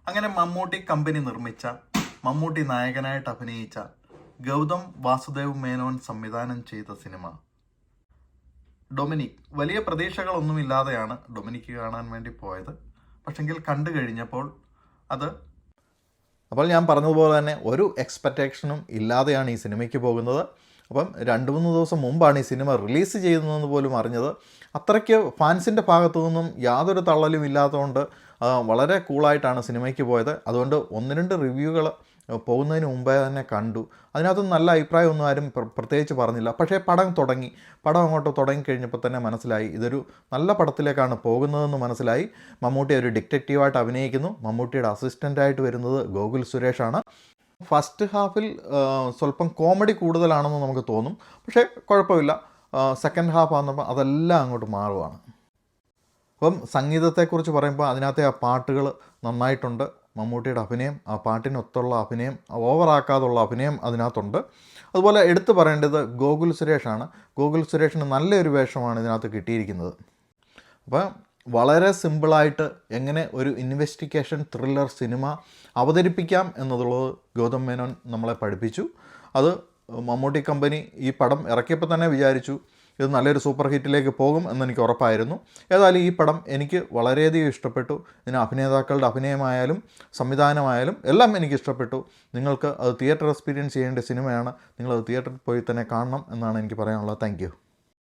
അങ്ങനെ മമ്മൂട്ടി കമ്പനി നിർമ്മിച്ച, മമ്മൂട്ടി നായകനായിട്ട് അഭിനയിച്ച, ഗൗതം വാസുദേവ് മേനോൻ സംവിധാനം ചെയ്ത സിനിമ ഡൊമിനിക്. വലിയ പ്രതീക്ഷകളൊന്നുമില്ലാതെയാണ് ഡൊമിനിക്ക് കാണാൻ വേണ്ടി പോയത്. പക്ഷെങ്കിൽ കണ്ടു കഴിഞ്ഞപ്പോൾ അപ്പോൾ ഞാൻ പറഞ്ഞതുപോലെ തന്നെ ഒരു എക്സ്പെക്റ്റേഷനും ഇല്ലാതെയാണ് ഈ സിനിമയ്ക്ക് പോകുന്നത്. അപ്പം 2-3 ദിവസം മുമ്പാണ് ഈ സിനിമ റിലീസ് ചെയ്യുന്നതെന്ന് പോലും അറിഞ്ഞത്. അത്രയ്ക്ക് ഫാൻസിൻ്റെ ഭാഗത്തു നിന്നും യാതൊരു തള്ളലും ഇല്ലാത്തതുകൊണ്ട് വളരെ കൂളായിട്ടാണ് സിനിമയ്ക്ക് പോയത്. അതുകൊണ്ട് 1-2 റിവ്യൂകൾ പോകുന്നതിന് മുമ്പേ തന്നെ കണ്ടു. അതിനകത്തൊന്നും നല്ല അഭിപ്രായമൊന്നും ആരും പ്രത്യേകിച്ച് പറഞ്ഞില്ല. പക്ഷേ പടം അങ്ങോട്ട് തുടങ്ങിക്കഴിഞ്ഞപ്പോൾ തന്നെ മനസ്സിലായി ഇതൊരു നല്ല പടത്തിലേക്കാണ് പോകുന്നതെന്ന് മനസ്സിലായി. മമ്മൂട്ടി ഒരു ഡിറ്റക്റ്റീവായിട്ട് അഭിനയിക്കുന്നു. മമ്മൂട്ടിയുടെ അസിസ്റ്റൻ്റായിട്ട് വരുന്നത് ഗോകുൽ സുരേഷാണ്. ഫസ്റ്റ് ഹാഫിൽ സ്വല്പം കോമഡി കൂടുതലാണെന്ന് നമുക്ക് തോന്നും. പക്ഷേ കുഴപ്പമില്ല. സെക്കൻഡ് ഹാഫ് ആകുമ്പോൾ അതെല്ലാം അങ്ങോട്ട് മാറുവാണ്. അപ്പം സംഗീതത്തെക്കുറിച്ച് പറയുമ്പോൾ അതിനകത്തെ ആ പാട്ടുകൾ നന്നായിട്ടുണ്ട്. മമ്മൂട്ടിയുടെ അഭിനയം, ആ പാട്ടിനൊത്തുള്ള അഭിനയം, ഓവറാക്കാതുള്ള അഭിനയം അതിനകത്തുണ്ട്. അതുപോലെ എടുത്തു പറയേണ്ടത് ഗോകുൽ സുരേഷാണ്. ഗോകുൽ സുരേഷിന് നല്ലൊരു വേഷമാണ് ഇതിനകത്ത് കിട്ടിയിരിക്കുന്നത്. അപ്പോൾ വളരെ സിമ്പിളായിട്ട് എങ്ങനെ ഒരു ഇൻവെസ്റ്റിഗേഷൻ ത്രില്ലർ സിനിമ അവതരിപ്പിക്കാം എന്നുള്ളത് ഗൗതം മേനോൻ നമ്മളെ പഠിപ്പിച്ചു. അത് മമ്മൂട്ടി കമ്പനി ഈ പടം ഇറക്കിയപ്പോൾ തന്നെ വിചാരിച്ചു ഇത് നല്ലൊരു സൂപ്പർ ഹിറ്റിലേക്ക് പോകും എന്നെനിക്ക് ഉറപ്പായിരുന്നു. ഏതായാലും ഈ പടം എനിക്ക് വളരെയധികം ഇഷ്ടപ്പെട്ടു. ഇതിന് അഭിനേതാക്കളുടെ അഭിനയമായാലും സംവിധാനമായാലും എല്ലാം എനിക്ക് ഇഷ്ടപ്പെട്ടു. നിങ്ങൾക്ക് അത് തിയേറ്റർ എക്സ്പീരിയൻസ് ചെയ്യേണ്ട സിനിമയാണ്. നിങ്ങളത് തിയേറ്ററിൽ പോയി തന്നെ കാണണം എന്നാണ് എനിക്ക് പറയാനുള്ളത്. താങ്ക്